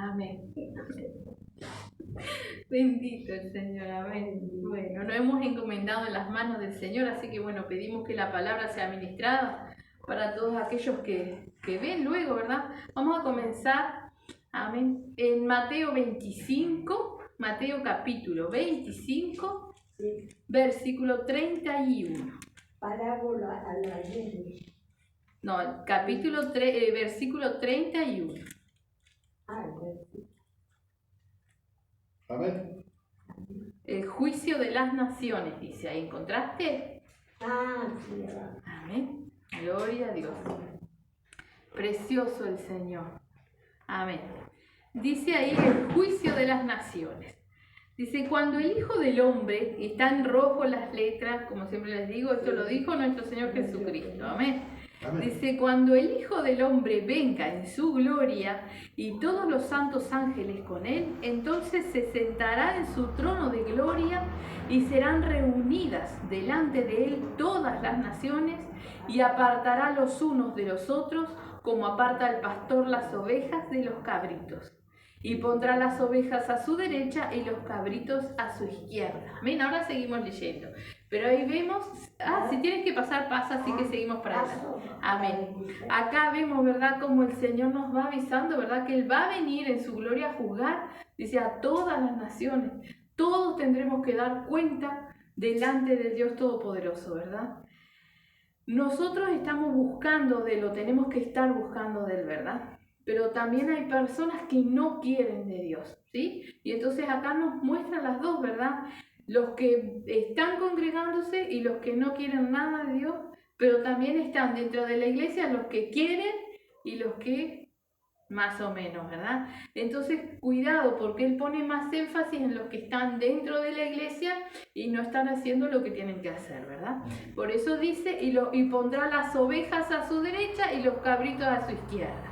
Amén. Bendito el Señor, amén. Bueno, nos hemos encomendado en las manos del Señor, así que bueno, pedimos que la palabra sea ministrada para todos aquellos que ven luego, ¿verdad? Vamos a comenzar, amén, en Mateo 25, Mateo capítulo 25, Sí. versículo 31. Parábola a la gente. No, capítulo versículo 31. Amén. El juicio de las naciones, dice ahí. ¿Encontraste? Sí, va. Amén. Gloria a Dios. Precioso el Señor. Amén. Dice ahí el juicio de las naciones. Dice, cuando el Hijo del Hombre, y está en rojo las letras, como siempre les digo, esto lo dijo nuestro Señor Jesucristo. Amén. Amén. Dice, cuando el Hijo del Hombre venga en su gloria y todos los santos ángeles con él, entonces se sentará en su trono de gloria y serán reunidas delante de él todas las naciones y apartará los unos de los otros como aparta el pastor las ovejas de los cabritos. Y pondrá las ovejas a su derecha y los cabritos a su izquierda. Amén. Ahora seguimos leyendo. Pero ahí vemos, si tienes que pasar, pasa, así que seguimos para adelante. Amén. Acá vemos, ¿verdad?, como el Señor nos va avisando, ¿verdad?, que Él va a venir en su gloria a juzgar, dice, a todas las naciones. Todos tendremos que dar cuenta delante del Dios Todopoderoso, ¿verdad? Nosotros estamos buscando de Él, o tenemos que estar buscando de Él, ¿verdad? Pero también hay personas que no quieren de Dios, ¿sí? Y entonces acá nos muestran las dos, ¿verdad? Los que están congregándose y los que no quieren nada de Dios, pero también están dentro de la iglesia los que quieren y los que más o menos, ¿verdad? Entonces, cuidado, porque Él pone más énfasis en los que están dentro de la iglesia y no están haciendo lo que tienen que hacer, ¿verdad? Por eso dice, y pondrá las ovejas a su derecha y los cabritos a su izquierda.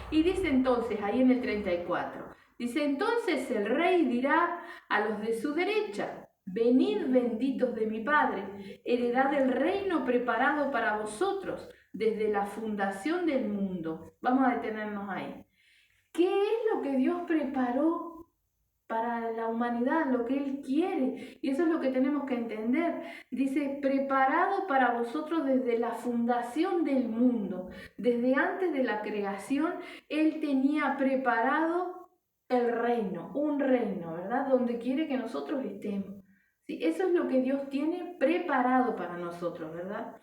Y dice entonces, ahí en el 34, dice, entonces el rey dirá a los de su derecha, venid benditos de mi Padre, heredad del reino preparado para vosotros desde la fundación del mundo. Vamos a detenernos ahí. ¿Qué es lo que Dios preparó para la humanidad, lo que Él quiere? Y eso es lo que tenemos que entender. Dice, preparado para vosotros desde la fundación del mundo. Desde antes de la creación, Él tenía preparado el reino, un reino, ¿verdad? Donde quiere que nosotros estemos. ¿Sí? Eso es lo que Dios tiene preparado para nosotros, ¿verdad?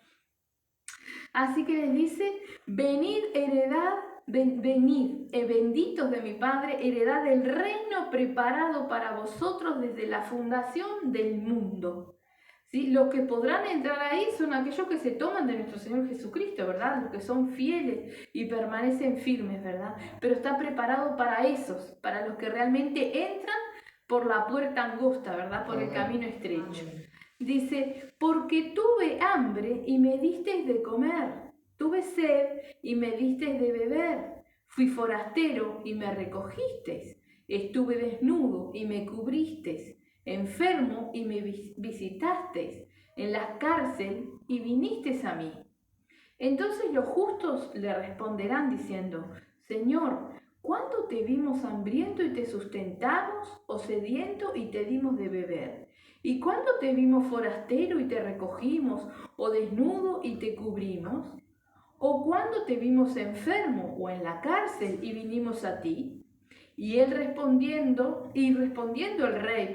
Así que les dice, venid, heredad, venid, benditos de mi Padre, heredad del reino preparado para vosotros desde la fundación del mundo. ¿Sí? Los que podrán entrar ahí son aquellos que se toman de nuestro Señor Jesucristo, ¿verdad? Los que son fieles y permanecen firmes, ¿verdad? Pero está preparado para esos, para los que realmente entran por la puerta angosta, ¿verdad? Por el camino estrecho. Dice, porque tuve hambre y me disteis de comer, tuve sed y me disteis de beber, fui forastero y me recogisteis, estuve desnudo y me cubristeis, enfermo y me visitasteis, en la cárcel y vinisteis a mí. Entonces los justos le responderán diciendo, Señor, ¿cuándo te vimos hambriento y te sustentamos, o sediento y te dimos de beber? ¿Y cuándo te vimos forastero y te recogimos, o desnudo y te cubrimos? ¿O cuándo te vimos enfermo o en la cárcel y vinimos a ti? Y respondiendo el rey,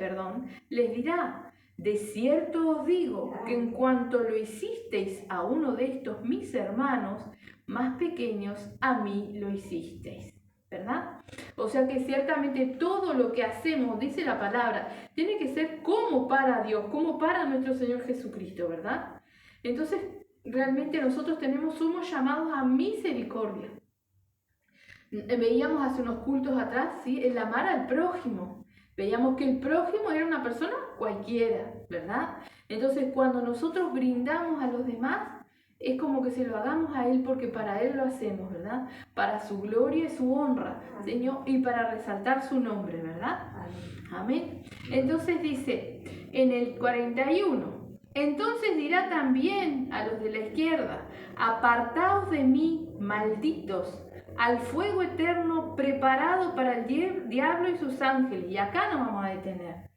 les dirá, de cierto os digo que en cuanto lo hicisteis a uno de estos mis hermanos más pequeños, a mí lo hicisteis. ¿Verdad? O sea que ciertamente todo lo que hacemos, dice la palabra, tiene que ser como para Dios, como para nuestro Señor Jesucristo, ¿verdad? Entonces, realmente nosotros somos llamados a misericordia. Veíamos hace unos cultos atrás, ¿sí?, el amar al prójimo. Veíamos que el prójimo era una persona cualquiera, ¿verdad? Entonces, cuando nosotros brindamos a los demás, es como que se lo hagamos a Él porque para Él lo hacemos, ¿verdad? Para su gloria y su honra, Señor, y para resaltar su nombre, ¿verdad? Amén. Entonces dice en el 41, entonces dirá también a los de la izquierda, apartaos de mí, malditos, al fuego eterno preparado para el diablo y sus ángeles. Y acá nos vamos a detener.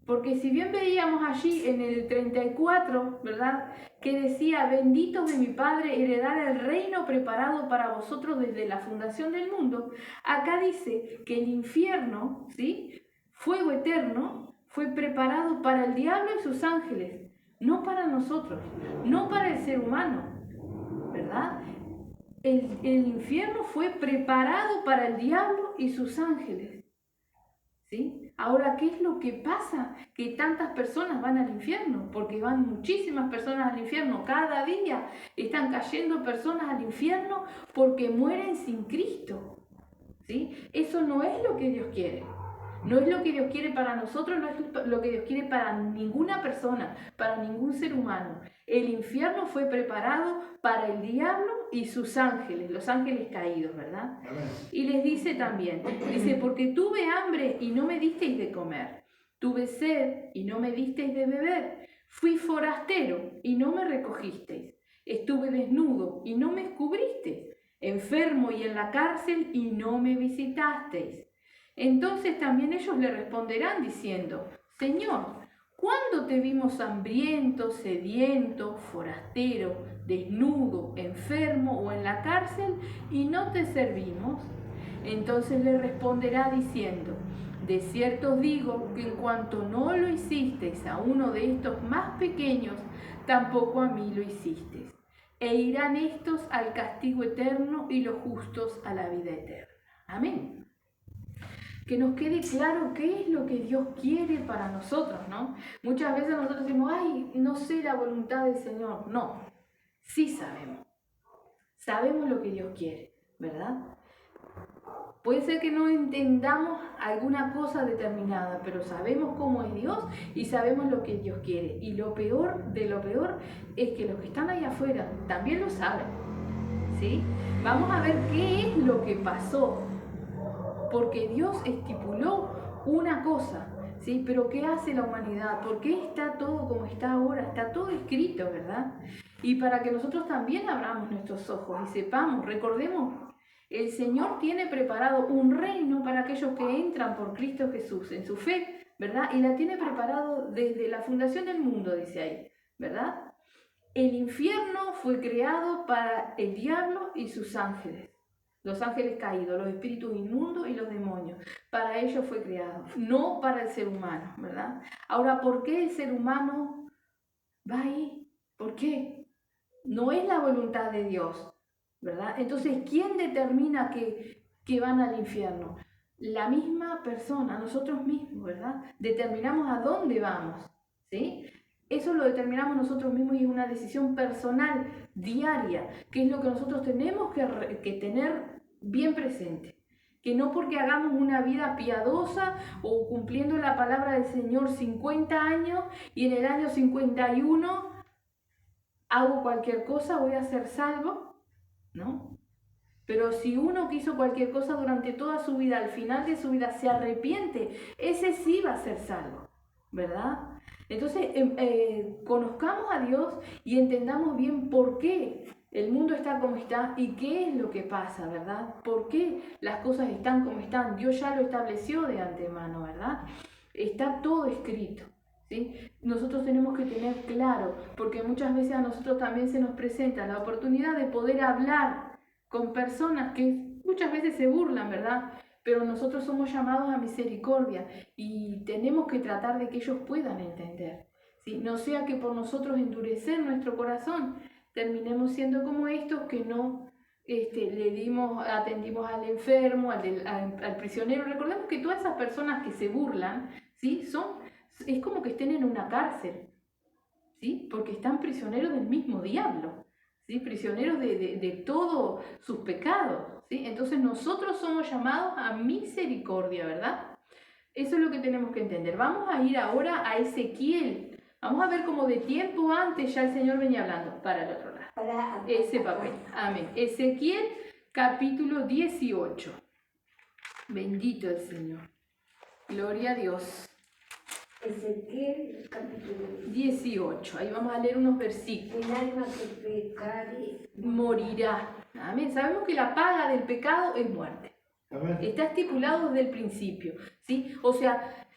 Porque si bien veíamos allí en el 34, ¿verdad? Que decía, benditos de mi Padre, heredar el reino preparado para vosotros desde la fundación del mundo. Acá dice que el infierno, ¿sí? Fuego eterno, fue preparado para el diablo y sus ángeles, no para nosotros, no para el ser humano, ¿verdad? El infierno fue preparado para el diablo y sus ángeles, ¿sí? Ahora, ¿qué es lo que pasa? Que tantas personas van al infierno, porque van muchísimas personas al infierno. Cada día están cayendo personas al infierno porque mueren sin Cristo, ¿sí? Eso no es lo que Dios quiere. No es lo que Dios quiere para nosotros, no es lo que Dios quiere para ninguna persona, para ningún ser humano. El infierno fue preparado para el diablo y sus ángeles, los ángeles caídos, ¿verdad? Y les dice también, dice, porque tuve hambre y no me disteis de comer, tuve sed y no me disteis de beber, fui forastero y no me recogisteis, estuve desnudo y no me cubristeis, enfermo y en la cárcel y no me visitasteis. Entonces también ellos le responderán diciendo, Señor, ¿cuándo te vimos hambriento, sediento, forastero, desnudo, enfermo o en la cárcel y no te servimos? Entonces le responderá diciendo, de cierto os digo que en cuanto no lo hicisteis a uno de estos más pequeños, tampoco a mí lo hicisteis. E irán estos al castigo eterno y los justos a la vida eterna. Amén. Que nos quede claro qué es lo que Dios quiere para nosotros, ¿no? Muchas veces nosotros decimos, ay, no sé la voluntad del Señor. No, sí sabemos. Sabemos lo que Dios quiere, ¿verdad? Puede ser que no entendamos alguna cosa determinada, pero sabemos cómo es Dios y sabemos lo que Dios quiere. Y lo peor de lo peor es que los que están ahí afuera también lo saben, ¿sí? Vamos a ver qué es lo que pasó. Porque Dios estipuló una cosa, ¿sí? Pero ¿qué hace la humanidad? ¿Por qué está todo como está ahora? Está todo escrito, ¿verdad? Y para que nosotros también abramos nuestros ojos y sepamos, recordemos, el Señor tiene preparado un reino para aquellos que entran por Cristo Jesús en su fe, ¿verdad? Y la tiene preparado desde la fundación del mundo, dice ahí, ¿verdad? El infierno fue creado para el diablo y sus ángeles. Los ángeles caídos, los espíritus inmundos y los demonios. Para ellos fue creado, no para el ser humano, ¿verdad? Ahora, ¿por qué el ser humano va ahí? ¿Por qué? No es la voluntad de Dios, ¿verdad? Entonces, ¿quién determina que van al infierno? La misma persona, nosotros mismos, ¿verdad? Determinamos a dónde vamos, ¿sí? Eso lo determinamos nosotros mismos y es una decisión personal, diaria, que es lo que nosotros tenemos que tener bien presente. Que no porque hagamos una vida piadosa o cumpliendo la palabra del Señor 50 años y en el año 51 hago cualquier cosa, voy a ser salvo, ¿no? Pero si uno que hizo cualquier cosa durante toda su vida, al final de su vida se arrepiente, ese sí va a ser salvo, ¿verdad? Entonces, conozcamos a Dios y entendamos bien por qué el mundo está como está y qué es lo que pasa, ¿verdad? ¿Por qué las cosas están como están? Dios ya lo estableció de antemano, ¿verdad? Está todo escrito, ¿sí? Nosotros tenemos que tener claro, porque muchas veces a nosotros también se nos presenta la oportunidad de poder hablar con personas que muchas veces se burlan, ¿verdad? Pero nosotros somos llamados a misericordia y tenemos que tratar de que ellos puedan entender, ¿sí? No sea que por nosotros endurecer nuestro corazón terminemos siendo como estos que no atendimos al enfermo, al prisionero. Recordemos que todas esas personas que se burlan, ¿sí? Es como que estén en una cárcel, ¿sí? Porque están prisioneros del mismo diablo, ¿sí? Prisioneros de todos sus pecados, ¿sí? Entonces nosotros somos llamados a misericordia, ¿verdad? Eso es lo que tenemos que entender. Vamos a ir ahora a Ezequiel. Vamos a ver cómo de tiempo antes ya el Señor venía hablando para el otro lado. Ese papel. Amén. Ezequiel capítulo 18. Bendito el Señor. Gloria a Dios. Ezequiel, capítulo 18. Ahí vamos a leer unos versículos. El alma que pecare Morirá. Amén. Sabemos que la paga del pecado es muerte. Amén. Está estipulado desde el principio, ¿sí? O sea,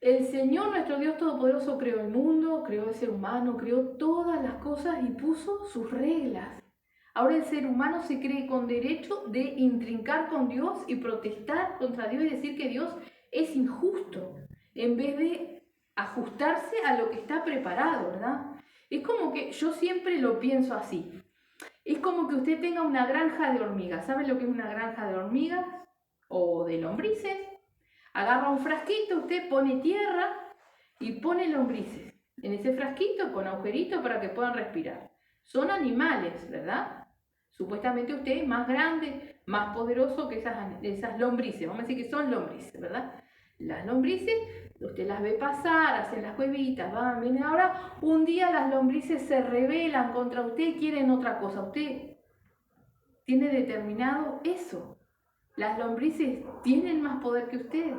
el Señor, nuestro Dios Todopoderoso, creó el mundo, creó el ser humano, creó todas las cosas y puso sus reglas. Ahora el ser humano se cree con derecho de intrincar con Dios y protestar contra Dios y decir que Dios es injusto, en vez de ajustarse a lo que está preparado, ¿verdad? Es como que yo siempre lo pienso así. Es como que usted tenga una granja de hormigas. ¿Sabe lo que es una granja de hormigas? O de lombrices. Agarra un frasquito, usted pone tierra y pone lombrices en ese frasquito con agujeritos para que puedan respirar. Son animales, ¿verdad? Supuestamente usted es más grande, más poderoso que esas lombrices. Vamos a decir que son lombrices, ¿verdad? Las lombrices, usted las ve pasar, hacen las cuevitas, van, vienen. Ahora, un día las lombrices se rebelan contra usted y quieren otra cosa. Usted tiene determinado eso. Las lombrices tienen más poder que usted,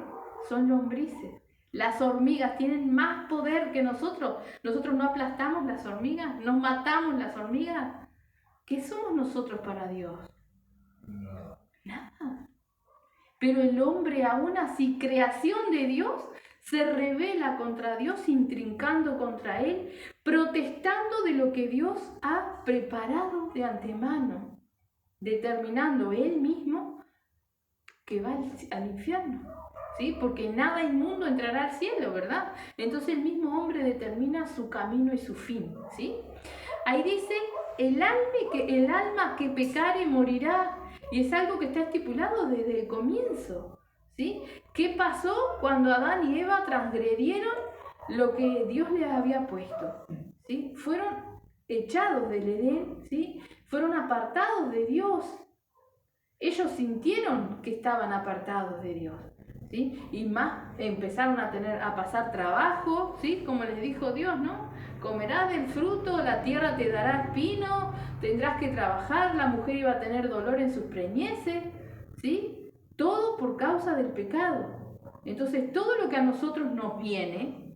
son lombrices. Las hormigas tienen más poder que nosotros. Nosotros no aplastamos las hormigas, no matamos las hormigas. ¿Qué somos nosotros para Dios? Nada. Pero el hombre, aún así, creación de Dios, se rebela contra Dios, intrincando contra Él, protestando de lo que Dios ha preparado de antemano, determinando Él mismo que va al infierno, ¿sí? Porque nada inmundo entrará al cielo, ¿verdad? Entonces el mismo hombre determina su camino y su fin, ¿sí? Ahí dice, el alma que pecare morirá. Y es algo que está estipulado desde el comienzo, ¿sí? ¿Qué pasó cuando Adán y Eva transgredieron lo que Dios les había puesto? ¿Sí? Fueron echados del Edén, ¿sí? Fueron apartados de Dios. Ellos sintieron que estaban apartados de Dios, ¿sí? Y más empezaron a pasar trabajo, ¿sí? Como les dijo Dios, ¿no? Comerás del fruto, la tierra te dará espino, tendrás que trabajar, la mujer iba a tener dolor en sus preñeces, ¿sí? Todo por causa del pecado. Entonces, todo lo que a nosotros nos viene,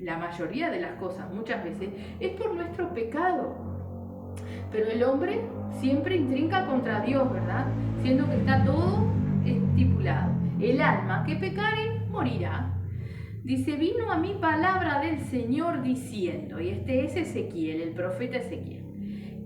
la mayoría de las cosas, muchas veces, es por nuestro pecado. Pero el hombre siempre intrinca contra Dios, ¿verdad? Siendo que está todo estipulado. El alma que pecare, morirá. Dice, vino a mí palabra del Señor diciendo, y este es Ezequiel, el profeta Ezequiel,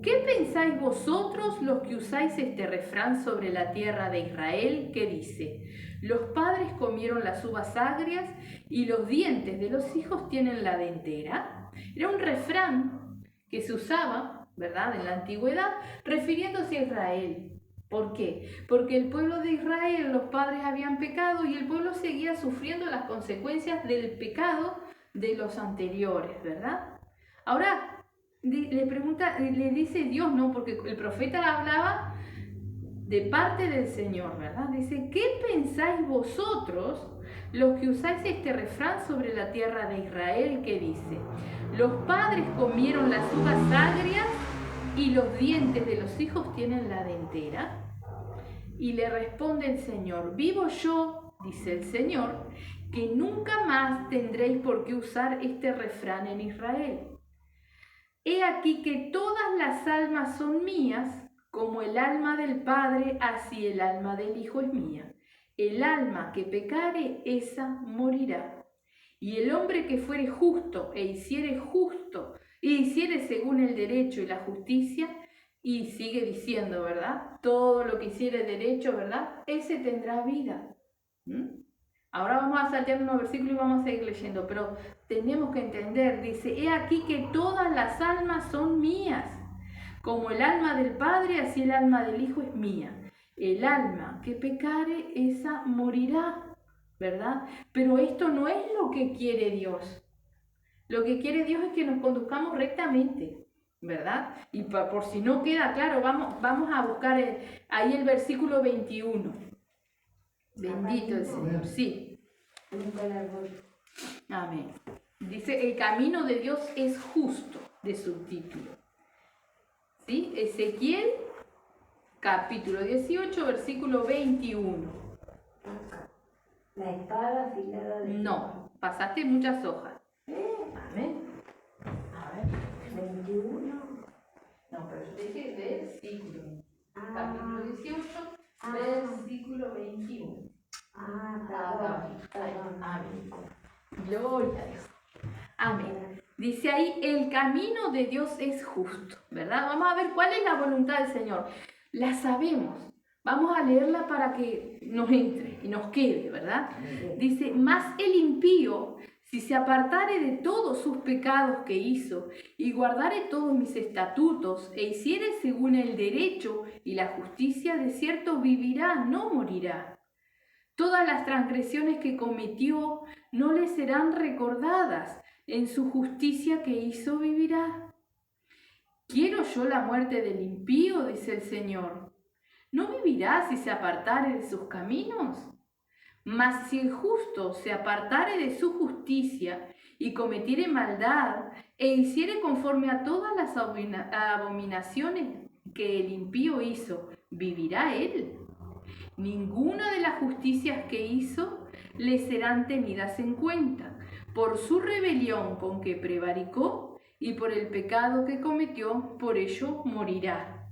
¿qué pensáis vosotros los que usáis este refrán sobre la tierra de Israel que dice, los padres comieron las uvas agrias y los dientes de los hijos tienen la dentera? Era un refrán que se usaba, ¿verdad?, en la antigüedad, refiriéndose a Israel. ¿Por qué? Porque el pueblo de Israel, los padres habían pecado y el pueblo seguía sufriendo las consecuencias del pecado de los anteriores, ¿verdad? Ahora, le dice Dios, ¿no? Porque el profeta hablaba de parte del Señor, ¿verdad? Dice, ¿qué pensáis vosotros los que usáis este refrán sobre la tierra de Israel que dice, los padres comieron las uvas agrias y los dientes de los hijos tienen la dentera? Y le responde el Señor, vivo yo, dice el Señor, que nunca más tendréis por qué usar este refrán en Israel. He aquí que todas las almas son mías, como el alma del Padre, así el alma del Hijo es mía. El alma que pecare, esa morirá. Y el hombre que fuere justo e hiciere según el derecho y la justicia, y sigue diciendo, ¿verdad? Todo lo que hiciere derecho, ¿verdad? Ese tendrá vida. Ahora vamos a saltear unos versículos y vamos a seguir leyendo, pero tenemos que entender, dice, he aquí que todas las almas son mías, como el alma del Padre, así el alma del Hijo es mía. El alma que pecare, esa morirá, ¿verdad? Pero esto no es lo que quiere Dios. Lo que quiere Dios es que nos conduzcamos rectamente, ¿verdad? Y por si no queda claro, vamos a buscar ahí el versículo 21. Bendito el Señor, sí. Amén. Dice, el camino de Dios es justo, de subtítulo. ¿Sí? Ezequiel, capítulo 18, versículo 21. La espada afilada de... No, Pasaste muchas hojas. Amén. A ver. 21. No, pero yo dije versículo. Ah, Capítulo 18, Ah. versículo 21. Perdón. Amén. Gloria a Dios. Amén. Dice ahí, el camino de Dios es justo, ¿verdad? Vamos a ver cuál es la voluntad del Señor. La sabemos. Vamos a leerla para que nos entre y nos quede, ¿verdad? Dice, mas el impío, si se apartare de todos sus pecados que hizo y guardare todos mis estatutos e hiciere según el derecho y la justicia, de cierto vivirá, no morirá. Todas las transgresiones que cometió no le serán recordadas. En su justicia que hizo vivirá. ¿Quiero yo la muerte del impío?, dice el Señor. ¿No vivirá si se apartare de sus caminos? Mas si el justo se apartare de su justicia y cometiere maldad e hiciere conforme a todas las abominaciones que el impío hizo, ¿vivirá él? Ninguna de las justicias que hizo le serán tenidas en cuenta, por su rebelión con que prevaricó y por el pecado que cometió, por ello morirá.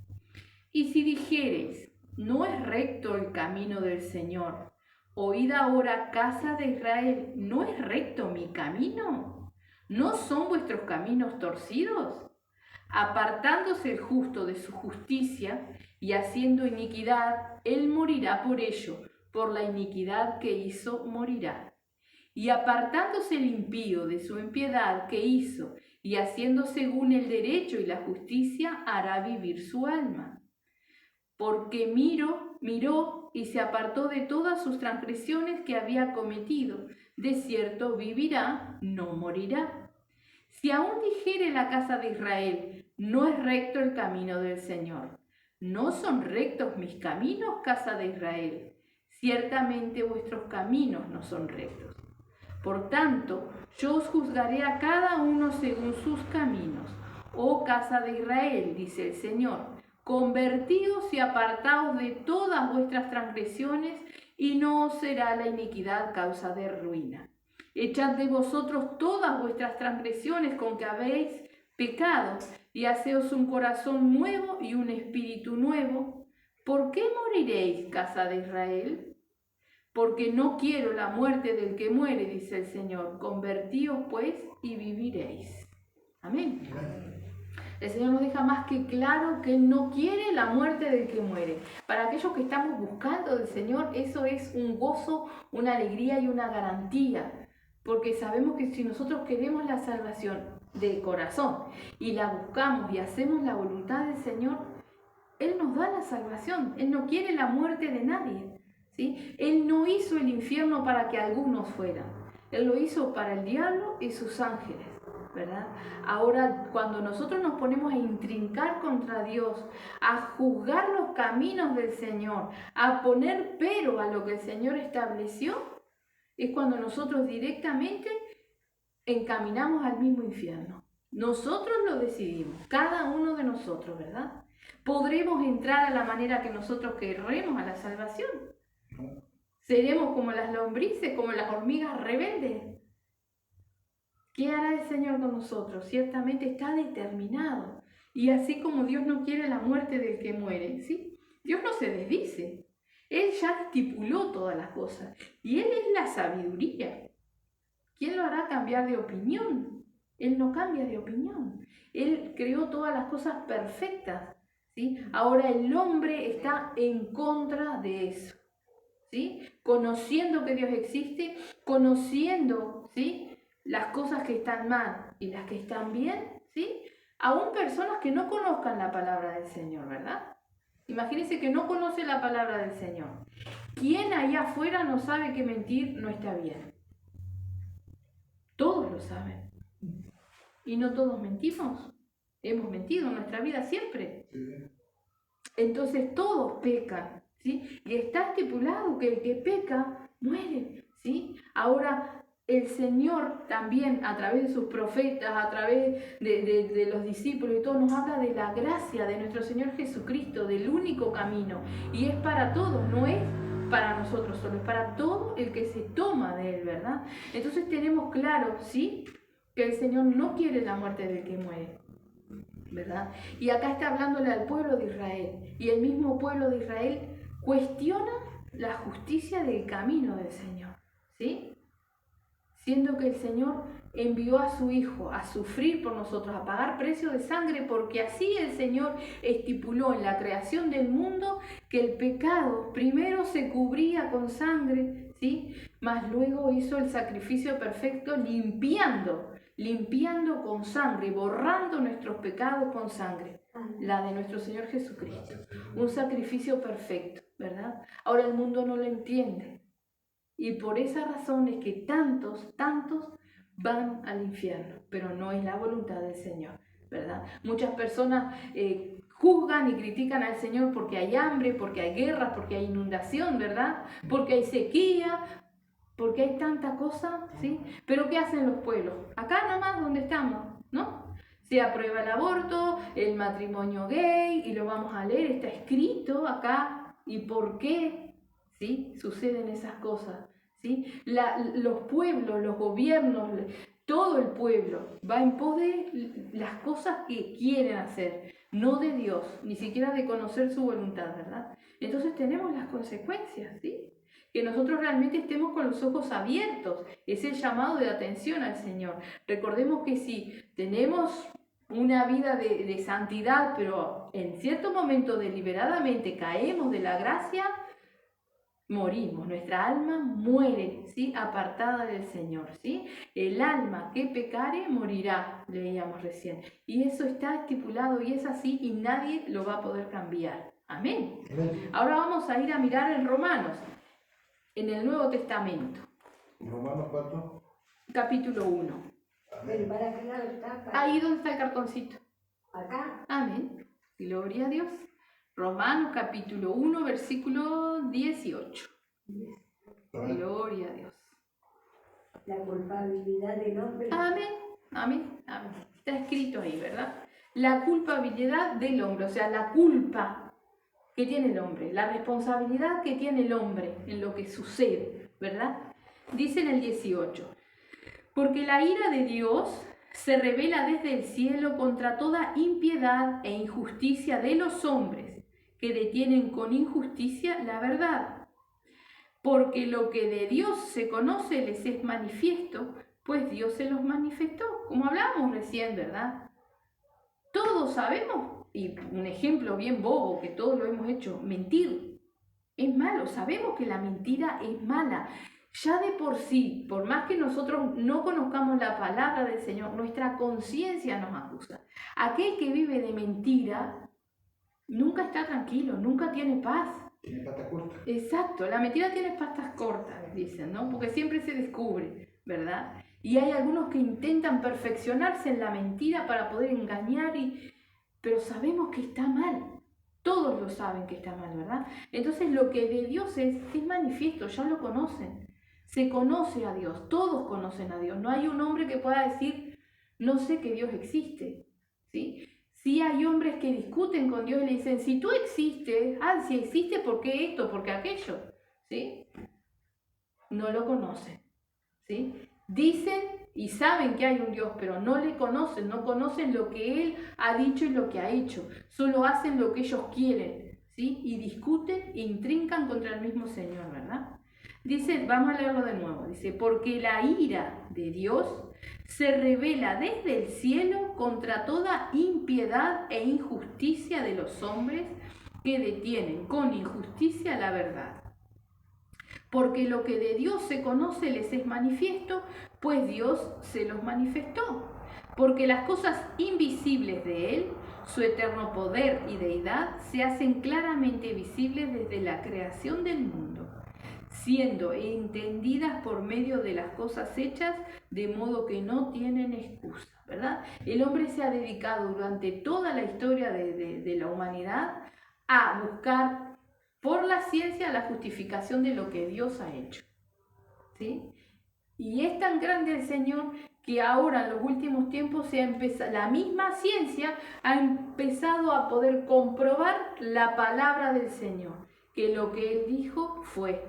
Y si dijereis, no es recto el camino del Señor, oíd ahora, casa de Israel, ¿no es recto mi camino? ¿No son vuestros caminos torcidos? Apartándose el justo de su justicia y haciendo iniquidad, él morirá por ello, por la iniquidad que hizo morirá. Y apartándose el impío de su impiedad que hizo, y haciendo según el derecho y la justicia, hará vivir su alma. Porque miró y se apartó de todas sus transgresiones que había cometido. De cierto vivirá, no morirá. Si aún dijere la casa de Israel, no es recto el camino del Señor. ¿No son rectos mis caminos, casa de Israel? Ciertamente vuestros caminos no son rectos. Por tanto, yo os juzgaré a cada uno según sus caminos. Oh casa de Israel, dice el Señor, convertíos y apartaos de todas vuestras transgresiones, y no os será la iniquidad causa de ruina. Echad de vosotros todas vuestras transgresiones con que habéis pecado, y haceos un corazón nuevo y un espíritu nuevo. ¿Por qué moriréis, casa de Israel? Porque no quiero la muerte del que muere, dice el Señor. Convertíos pues y viviréis. Amén. El Señor nos deja más que claro que Él no quiere la muerte del que muere. Para aquellos que estamos buscando del Señor, eso es un gozo, una alegría y una garantía. Porque sabemos que si nosotros queremos la salvación de corazón y la buscamos y hacemos la voluntad del Señor, Él nos da la salvación. Él no quiere la muerte de nadie. ¿Sí? Él no hizo el infierno para que algunos fueran. Él lo hizo para el diablo y sus ángeles, ¿verdad? Ahora, cuando nosotros nos ponemos a intrincar contra Dios, a juzgar los caminos del Señor, a poner pero a lo que el Señor estableció, es cuando nosotros directamente encaminamos al mismo infierno. Nosotros lo decidimos, cada uno de nosotros, ¿verdad? ¿Podremos entrar a la manera que nosotros querremos a la salvación? ¿Seremos como las lombrices, como las hormigas rebeldes? ¿Qué hará el Señor con nosotros? Ciertamente está determinado. Y así como Dios no quiere la muerte del que muere, ¿sí? Dios no se desdice. Él ya estipuló todas las cosas. Y Él es la sabiduría. ¿Quién lo hará cambiar de opinión? Él no cambia de opinión. Él creó todas las cosas perfectas, ¿sí? Ahora el hombre está en contra de eso, ¿sí? Conociendo que Dios existe, conociendo, ¿sí?, las cosas que están mal y las que están bien, ¿sí? Aún personas que no conozcan la palabra del Señor, ¿verdad? Imagínense que no conoce la palabra del Señor. ¿Quién allá afuera no sabe que mentir no está bien? Todos lo saben. Y no todos mentimos. Hemos mentido en nuestra vida siempre. Entonces todos pecan, ¿sí? Y está estipulado que el que peca muere, ¿sí? Ahora el Señor también a través de sus profetas, a través de los discípulos y todo, nos habla de la gracia de nuestro Señor Jesucristo, del único camino. Y es para todos, no es para nosotros solo, es para todo el que se toma de él, ¿verdad? Entonces tenemos claro, ¿sí?, que el Señor no quiere la muerte del que muere, ¿verdad? Y acá está hablándole al pueblo de Israel, y el mismo pueblo de Israel cuestiona la justicia del camino del Señor, ¿sí? Siendo que el Señor envió a su Hijo a sufrir por nosotros, a pagar precio de sangre, porque así el Señor estipuló en la creación del mundo que el pecado primero se cubría con sangre, ¿sí?, mas luego hizo el sacrificio perfecto limpiando con sangre, borrando nuestros pecados con sangre, la de nuestro Señor Jesucristo. Un sacrificio perfecto, ¿verdad? Ahora el mundo no lo entiende. Y por esa razón es que tantos van al infierno, pero no es la voluntad del Señor, ¿verdad? Muchas personas juzgan y critican al Señor porque hay hambre, porque hay guerras, porque hay inundación, ¿verdad? Porque hay sequía, porque hay tanta cosa, ¿sí? Pero ¿qué hacen los pueblos? Acá nomás donde estamos, ¿no? Se aprueba el aborto, el matrimonio gay, y lo vamos a leer, está escrito acá, ¿y por qué? ¿Sí? Suceden esas cosas, ¿sí? Los pueblos, los gobiernos, todo el pueblo va en pos de las cosas que quieren hacer, no de Dios, ni siquiera de conocer su voluntad, ¿verdad? Entonces tenemos las consecuencias, ¿sí? Que nosotros realmente estemos con los ojos abiertos, es el llamado de atención al Señor. Recordemos que si tenemos una vida de santidad, pero en cierto momento deliberadamente caemos de la gracia, morimos, nuestra alma muere, ¿sí?, apartada del Señor, ¿sí? El alma que pecare morirá, leíamos recién. Y eso está estipulado y es así y nadie lo va a poder cambiar. Amén. Ahora vamos a ir a mirar en Romanos, en el Nuevo Testamento. ¿Romanos cuánto? Capítulo 1. Pero ¿para qué lado está? Ahí donde está el cartoncito. Acá. Amén. Gloria a Dios. Romanos capítulo 1, versículo 18. Gloria a Dios. La culpabilidad del hombre. Amén, amén, amén. Está escrito ahí, ¿verdad? La culpabilidad del hombre, o sea, la culpa que tiene el hombre, la responsabilidad que tiene el hombre en lo que sucede, ¿verdad? Dice en el 18, porque la ira de Dios se revela desde el cielo contra toda impiedad e injusticia de los hombres que detienen con injusticia la verdad. Porque lo que de Dios se conoce les es manifiesto, pues Dios se los manifestó, como hablábamos recién, ¿verdad? Todos sabemos, y un ejemplo bien bobo que todos lo hemos hecho, mentir es malo, sabemos que la mentira es mala. Ya de por sí, por más que nosotros no conozcamos la palabra del Señor, nuestra conciencia nos acusa. Aquel que vive de mentira nunca está tranquilo, nunca tiene paz. Tiene patas cortas. Exacto, la mentira tiene patas cortas, dicen, ¿no? Porque siempre se descubre, ¿verdad? Y hay algunos que intentan perfeccionarse en la mentira para poder engañar, pero sabemos que está mal. Todos lo saben que está mal, ¿verdad? Entonces lo que de Dios es manifiesto, ya lo conocen. Se conoce a Dios, todos conocen a Dios. No hay un hombre que pueda decir, no sé que Dios existe, ¿sí? Sí hay hombres que discuten con Dios y le dicen, si tú existes, si existe, ¿por qué esto? ¿Por qué aquello? ¿Sí? No lo conocen, ¿sí? Dicen y saben que hay un Dios, pero no le conocen, no conocen lo que Él ha dicho y lo que ha hecho. Solo hacen lo que ellos quieren, ¿sí? Y discuten e intrincan contra el mismo Señor, ¿verdad? Dice, vamos a leerlo de nuevo, dice, porque la ira de Dios se revela desde el cielo contra toda impiedad e injusticia de los hombres que detienen con injusticia la verdad. Porque lo que de Dios se conoce les es manifiesto, pues Dios se los manifestó. Porque las cosas invisibles de Él, su eterno poder y deidad, se hacen claramente visibles desde la creación del mundo, siendo entendidas por medio de las cosas hechas, de modo que no tienen excusa, ¿verdad? El hombre se ha dedicado durante toda la historia de la humanidad a buscar por la ciencia la justificación de lo que Dios ha hecho, ¿sí? Y es tan grande el Señor que ahora en los últimos tiempos la misma ciencia ha empezado a poder comprobar la palabra del Señor. que lo que Él dijo fue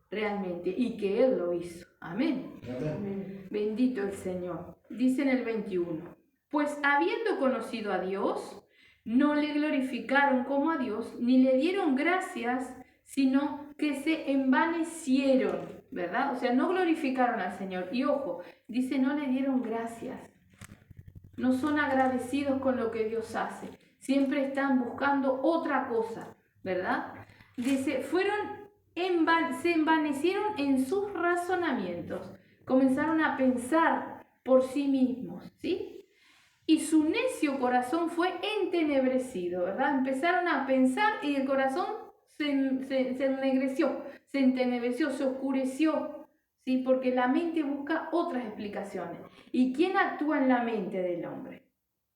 realmente y que Él lo hizo. Amén. Amén. Bendito el Señor. Dice en el 21, pues habiendo conocido a Dios, no le glorificaron como a Dios, ni le dieron gracias, sino que se envanecieron, ¿verdad? O sea, no glorificaron al Señor. Y ojo, dice, no le dieron gracias. No son agradecidos con lo que Dios hace. Siempre están buscando otra cosa, ¿verdad? Dice, se envanecieron en sus razonamientos. Comenzaron a pensar por sí mismos, ¿sí? Y su necio corazón fue entenebrecido, ¿verdad? Empezaron a pensar y el corazón se ennegreció, se entenebreció, se oscureció, ¿sí? Porque la mente busca otras explicaciones. ¿Y quién actúa en la mente del hombre?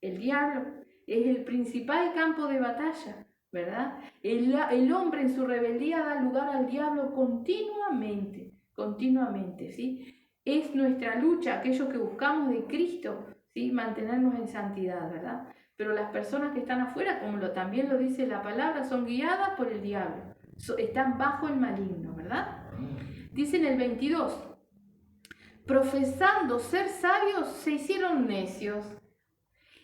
El diablo. Es el principal campo de batalla, ¿verdad? El hombre en su rebeldía da lugar al diablo continuamente, ¿sí? Es nuestra lucha, aquellos que buscamos de Cristo, ¿sí? Mantenernos en santidad, ¿verdad? Pero las personas que están afuera, como también lo dice la palabra, son guiadas por el diablo, están bajo el maligno, ¿verdad? Dice en el 22, profesando ser sabios, se hicieron necios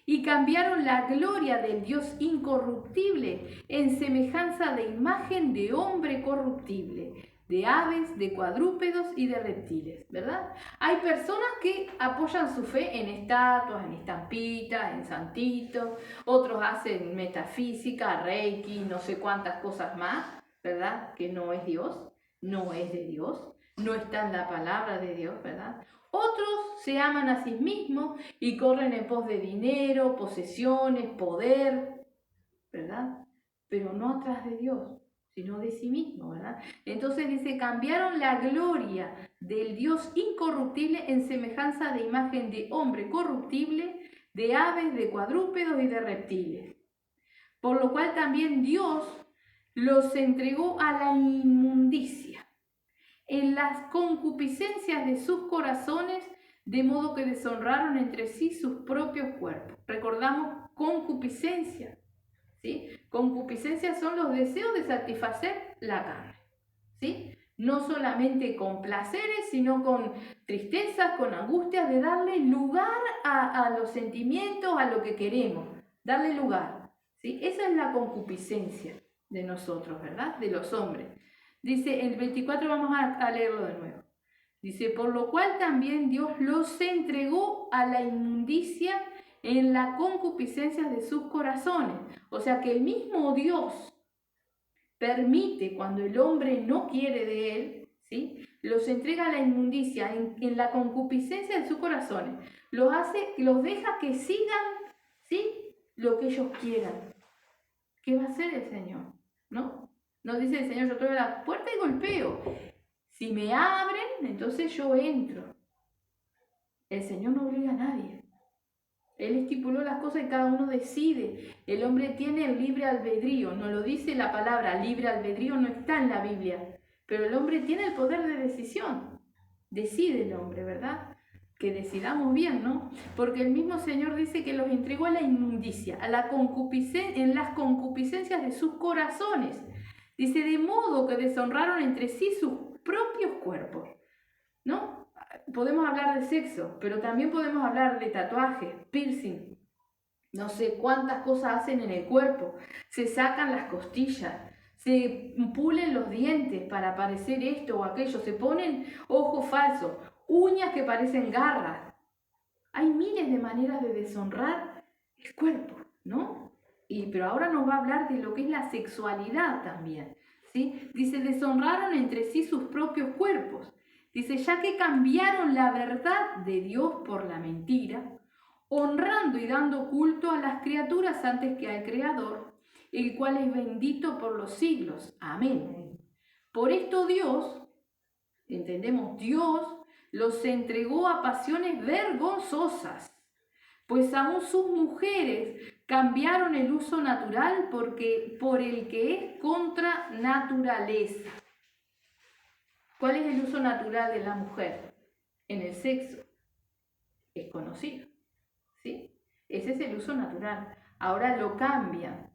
y cambiaron la gloria del Dios incorruptible en semejanza de imagen de hombre corruptible, de aves, de cuadrúpedos y de reptiles, ¿verdad? Hay personas que apoyan su fe en estatuas, en estampitas, en santitos, otros hacen metafísica, reiki, no sé cuántas cosas más, ¿verdad? Que no es Dios, no es de Dios, no está en la palabra de Dios, ¿verdad? Otros se aman a sí mismos y corren en pos de dinero, posesiones, poder, ¿verdad? Pero no atrás de Dios, sino de sí mismo, ¿verdad? Entonces dice, cambiaron la gloria del Dios incorruptible en semejanza de imagen de hombre corruptible, de aves, de cuadrúpedos y de reptiles. Por lo cual también Dios los entregó a la inmundicia en las concupiscencias de sus corazones, de modo que deshonraron entre sí sus propios cuerpos. Recordamos concupiscencia, ¿sí? Concupiscencia son los deseos de satisfacer la carne, ¿sí? No solamente con placeres, sino con tristezas, con angustias, de darle lugar a los sentimientos, a lo que queremos, darle lugar, ¿sí? Esa es la concupiscencia de nosotros, ¿verdad? De los hombres. Dice, el 24 vamos a leerlo de nuevo. Dice, por lo cual también Dios los entregó a la inmundicia en la concupiscencia de sus corazones. O sea que el mismo Dios permite, cuando el hombre no quiere de él, ¿sí? Los entrega a la inmundicia en la concupiscencia de sus corazones. Los deja que sigan, ¿sí? Lo que ellos quieran. ¿Qué va a hacer el Señor? ¿No? Nos dice el Señor, yo toco la puerta y golpeo. Si me abren, entonces yo entro. El Señor no obliga a nadie. Él estipuló las cosas y cada uno decide. El hombre tiene el libre albedrío. No lo dice la palabra, libre albedrío no está en la Biblia. Pero el hombre tiene el poder de decisión. Decide el hombre, ¿verdad? Que decidamos bien, ¿no? Porque el mismo Señor dice que los entregó a la inmundicia, a la en las concupiscencias de sus corazones. Dice, de modo que deshonraron entre sí sus propios cuerpos, ¿no? Podemos hablar de sexo, pero también podemos hablar de tatuajes, piercing, no sé cuántas cosas hacen en el cuerpo, se sacan las costillas, se pulen los dientes para parecer esto o aquello, se ponen ojos falsos, uñas que parecen garras. Hay miles de maneras de deshonrar el cuerpo, ¿no? Pero ahora nos va a hablar de lo que es la sexualidad también, ¿sí? Dice, deshonraron entre sí sus propios cuerpos. Dice, ya que cambiaron la verdad de Dios por la mentira, honrando y dando culto a las criaturas antes que al Creador, el cual es bendito por los siglos. Amén. Por esto Dios, entendemos, Dios los entregó a pasiones vergonzosas, pues aún sus mujeres cambiaron el uso natural por el que es contra naturaleza. ¿Cuál es el uso natural de la mujer? En el sexo. Es conocido, ¿sí? Ese es el uso natural. Ahora lo cambian,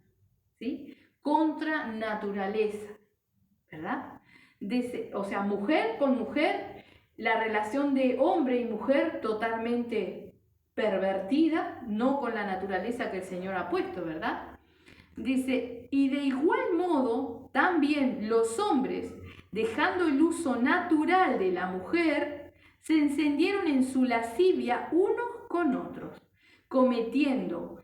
¿sí? Contra naturaleza. ¿verdad? O sea, mujer con mujer, la relación de hombre y mujer totalmente pervertida, no con la naturaleza que el Señor ha puesto, ¿verdad? Dice, y de igual modo, también los hombres, dejando el uso natural de la mujer, se encendieron en su lascivia unos con otros, cometiendo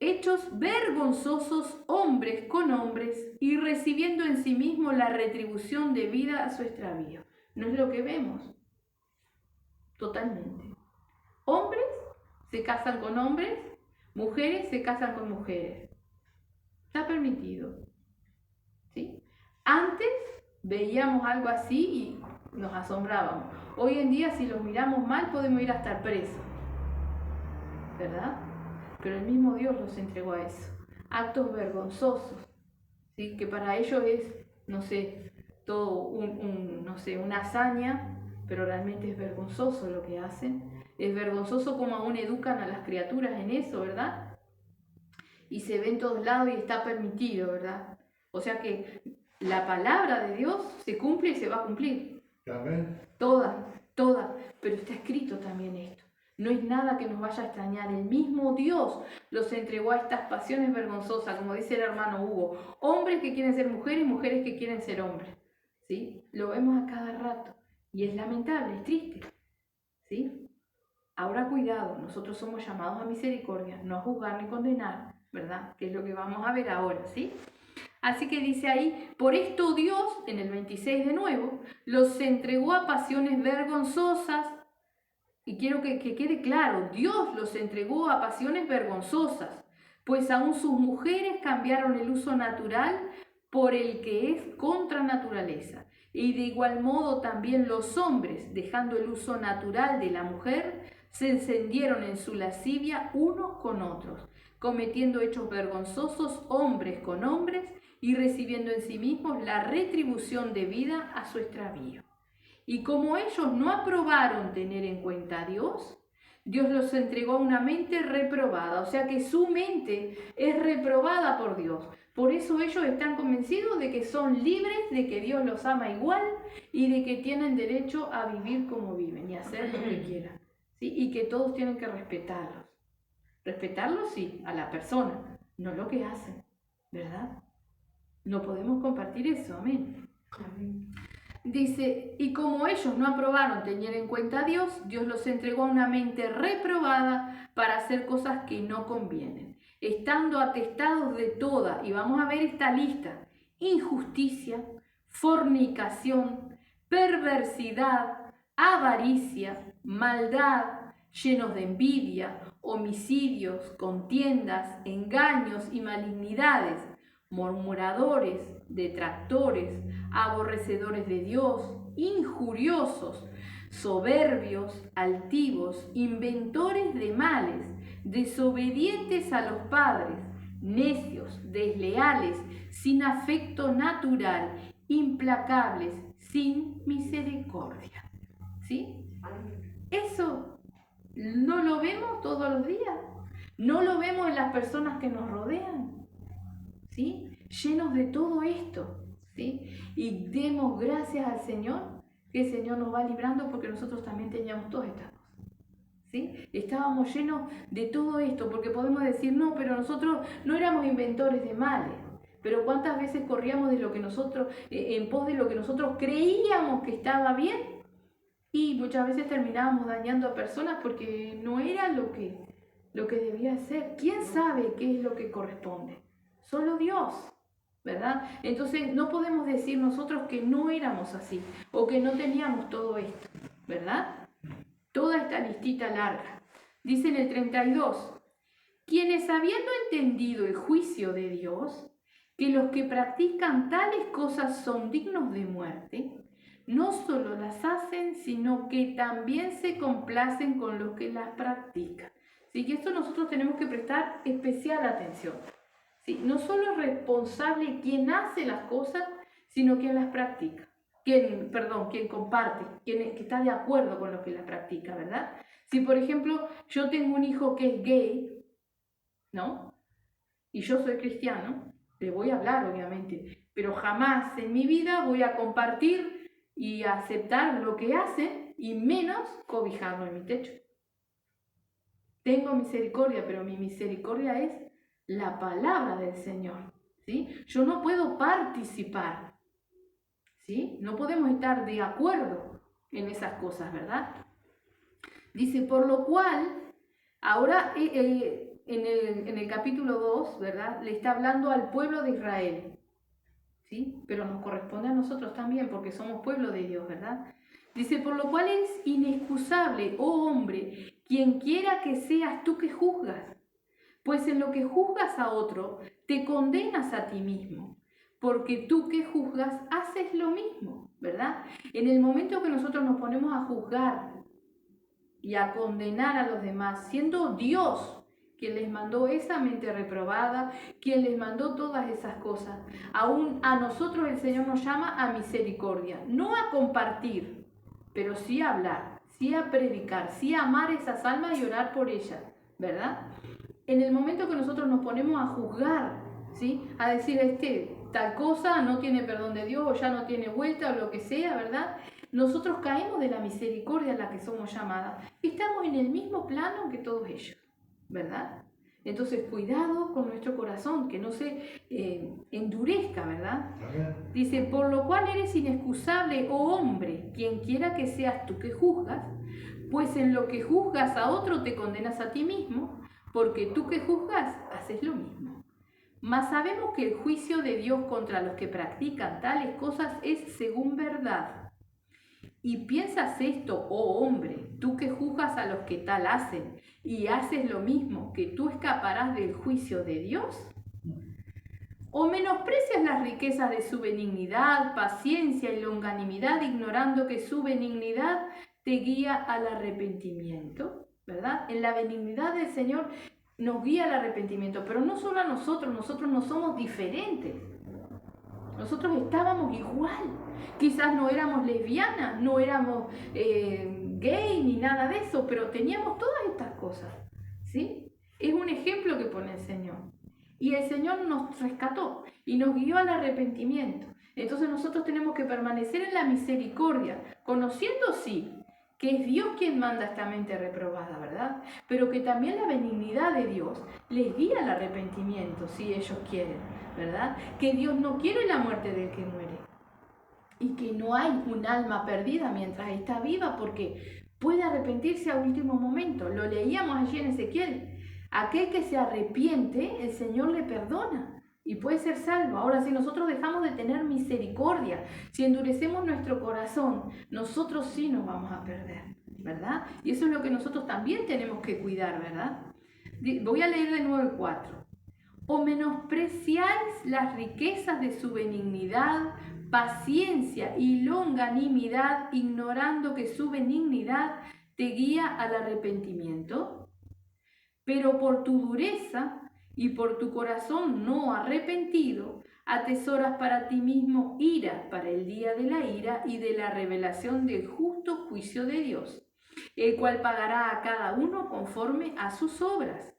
hechos vergonzosos hombres con hombres y recibiendo en sí mismos la retribución debida a su extravío. ¿No es lo que vemos? Totalmente. Hombres se casan con hombres, mujeres se casan con mujeres. Está permitido. ¿Sí? Antes veíamos algo así y nos asombrábamos. Hoy en día, si los miramos mal, podemos ir a estar presos. ¿Verdad? Pero el mismo Dios los entregó a eso. Actos vergonzosos. ¿Sí? Que para ellos es, no sé, todo no sé, una hazaña, pero realmente es vergonzoso lo que hacen. Es vergonzoso como aún educan a las criaturas en eso, ¿verdad? Y se ve en todos lados y está permitido, ¿verdad? O sea que la palabra de Dios se cumple y se va a cumplir. Amén. Toda, pero está escrito también esto. No es nada que nos vaya a extrañar. El mismo Dios los entregó a estas pasiones vergonzosas, como dice el hermano Hugo. Hombres que quieren ser mujeres, mujeres que quieren ser hombres. ¿Sí? Lo vemos a cada rato. Y es lamentable, es triste. ¿Sí? Ahora cuidado, nosotros somos llamados a misericordia, no a juzgar ni condenar, ¿verdad? Que es lo que vamos a ver ahora, ¿sí? Así que dice ahí, por esto Dios, en el 26 de nuevo, los entregó a pasiones vergonzosas. Y quiero que quede claro, Dios los entregó a pasiones vergonzosas, pues aún sus mujeres cambiaron el uso natural por el que es contra naturaleza. Y de igual modo también los hombres, dejando el uso natural de la mujer, se encendieron en su lascivia unos con otros, cometiendo hechos vergonzosos hombres con hombres y recibiendo en sí mismos la retribución debida a su extravío. Y como ellos no aprobaron tener en cuenta a Dios, Dios los entregó a una mente reprobada, o sea que su mente es reprobada por Dios. Por eso ellos están convencidos de que son libres, de que Dios los ama igual y de que tienen derecho a vivir como viven y hacer lo que quieran. ¿Sí? Y que todos tienen que respetarlos. Respetarlos, sí, a la persona, no lo que hacen, ¿verdad? No podemos compartir eso, amén. Amén. Dice, y como ellos no aprobaron tener en cuenta a Dios, Dios los entregó a una mente reprobada para hacer cosas que no convienen, estando atestados de toda, y vamos a ver esta lista, injusticia, fornicación, perversidad, avaricia, maldad, llenos de envidia, homicidios, contiendas, engaños y malignidades, murmuradores, detractores, aborrecedores de Dios, injuriosos, soberbios, altivos, inventores de males, desobedientes a los padres, necios, desleales, sin afecto natural, implacables, sin misericordia. ¿Sí? Eso no lo vemos todos los días, no lo vemos en las personas que nos rodean, ¿sí? Llenos de todo esto, ¿sí? Y demos gracias al Señor, que el Señor nos va librando porque nosotros también teníamos todas estas cosas, ¿sí? Estábamos llenos de todo esto, porque podemos decir, no, pero nosotros no éramos inventores de males, pero cuántas veces corríamos de lo que nosotros, en pos de lo que nosotros creíamos que estaba bien, y muchas veces terminábamos dañando a personas porque no era lo que debía ser. ¿Quién sabe qué es lo que corresponde? Solo Dios, ¿verdad? Entonces no podemos decir nosotros que no éramos así o que no teníamos todo esto, ¿verdad? Toda esta listita larga. Dice en el 32, quienes habiendo entendido el juicio de Dios, que los que practican tales cosas son dignos de muerte, no solo las hacen, sino que también se complacen con los que las practican. Así que esto nosotros tenemos que prestar especial atención. ¿Sí? No solo es responsable quien hace las cosas, sino quien las practica. Quien comparte, que está de acuerdo con lo que las practica, ¿verdad? Si, por ejemplo, yo tengo un hijo que es gay, ¿no? Y yo soy cristiano, le voy a hablar, obviamente. pero jamás en mi vida voy a compartir y aceptar lo que hacen y menos cobijarlo en mi techo. Tengo misericordia, pero mi misericordia es la palabra del Señor, ¿sí? Yo no puedo participar, ¿sí? No podemos estar de acuerdo en esas cosas, ¿verdad? Dice, por lo cual, ahora en el capítulo 2, ¿verdad? Le está hablando al pueblo de Israel, ¿sí? Pero nos corresponde a nosotros también, porque somos pueblo de Dios, ¿verdad? Dice, por lo cual es inexcusable, oh hombre, quien quiera que seas tú que juzgas, pues en lo que juzgas a otro, te condenas a ti mismo, porque tú que juzgas haces lo mismo, ¿verdad? En el momento que nosotros nos ponemos a juzgar y a condenar a los demás, siendo Dios quien les mandó esa mente reprobada, quien les mandó todas esas cosas, aún a nosotros el Señor nos llama a misericordia, no a compartir, pero sí a hablar, sí a predicar, sí a amar esas almas y orar por ellas, ¿verdad? En el momento que nosotros nos ponemos a juzgar, ¿sí? A decir, tal cosa no tiene perdón de Dios o ya no tiene vuelta o lo que sea, ¿verdad? Nosotros caemos de la misericordia a la que somos llamadas. Estamos en el mismo plano que todos ellos, ¿verdad? Entonces, cuidado con nuestro corazón, que no se endurezca, ¿verdad? Dice, por lo cual eres inexcusable, oh hombre, quien quiera que seas tú que juzgas, pues en lo que juzgas a otro te condenas a ti mismo, porque tú que juzgas haces lo mismo. Mas sabemos que el juicio de Dios contra los que practican tales cosas es según verdad. Y piensas esto, oh hombre, tú que juzgas a los que tal hacen y haces lo mismo, que tú escaparás del juicio de Dios. ¿O menosprecias las riquezas de su benignidad, paciencia y longanimidad, ignorando que su benignidad te guía al arrepentimiento? ¿Verdad? En la benignidad del Señor nos guía al arrepentimiento, pero no solo a nosotros no somos diferentes. Nosotros estábamos igual. Quizás no éramos lesbianas, no éramos gay ni nada de eso, pero teníamos todas estas cosas, ¿sí? Es un ejemplo que pone el Señor. Y el Señor nos rescató y nos guió al arrepentimiento. Entonces nosotros tenemos que permanecer en la misericordia, conociendo sí que es Dios quien manda esta mente reprobada, ¿verdad? Pero que también la benignidad de Dios les guía al arrepentimiento, si ellos quieren, ¿verdad? Que Dios no quiere la muerte del que muere. Y que no hay un alma perdida mientras está viva, porque puede arrepentirse a último momento. Lo leíamos allí en Ezequiel. Aquel que se arrepiente, el Señor le perdona y puede ser salvo. Ahora, si nosotros dejamos de tener misericordia, si endurecemos nuestro corazón, nosotros sí nos vamos a perder, ¿verdad? Y eso es lo que nosotros también tenemos que cuidar, ¿verdad? Voy a leer de nuevo el 4. ¿O menospreciáis las riquezas de su benignidad, paciencia y longanimidad, ignorando que su benignidad te guía al arrepentimiento? Pero por tu dureza y por tu corazón no arrepentido, atesoras para ti mismo ira para el día de la ira y de la revelación del justo juicio de Dios, el cual pagará a cada uno conforme a sus obras.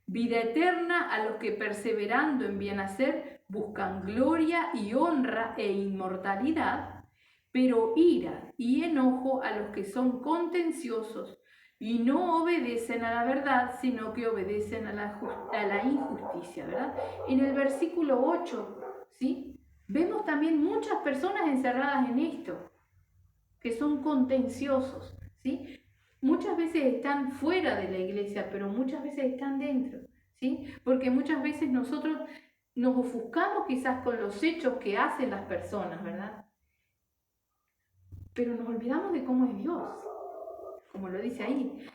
Vida eterna a los que perseverando en bien hacer buscan gloria y honra e inmortalidad, pero ira y enojo a los que son contenciosos y no obedecen a la verdad, sino que obedecen a la injusticia, ¿verdad? En el versículo 8, ¿sí? Vemos también muchas personas encerradas en esto, que son contenciosos, ¿sí? Muchas veces están fuera de la iglesia, pero muchas veces están dentro, ¿sí? Porque muchas veces nosotros nos ofuscamos quizás con los hechos que hacen las personas, ¿verdad? Pero nos olvidamos de cómo es Dios, como lo dice ahí.